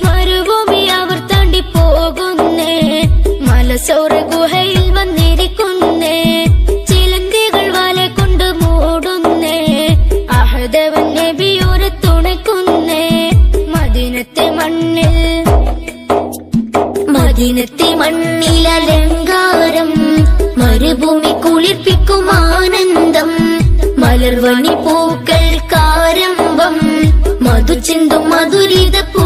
മരുഭൂമി അവർ താണ്ടി പോകുന്നേ, മലസോറ ഗുഹയിൽ വന്നിരിക്കുന്നേ, ചിലന്തികൾ വല കൊണ്ട് മൂടുന്നേ, അഹദവൻ നബിയോരെ തുണയ്ക്കുന്നേ. മദീനത്തെ മണ്ണിൽ അലങ്കാരം, മരുഭൂമി കുളിർപ്പിക്കും ആനന്ദം, മലർവണി പൂക്കൾ കാരംഭം, മധുചിന്തും മധുരിത പൂ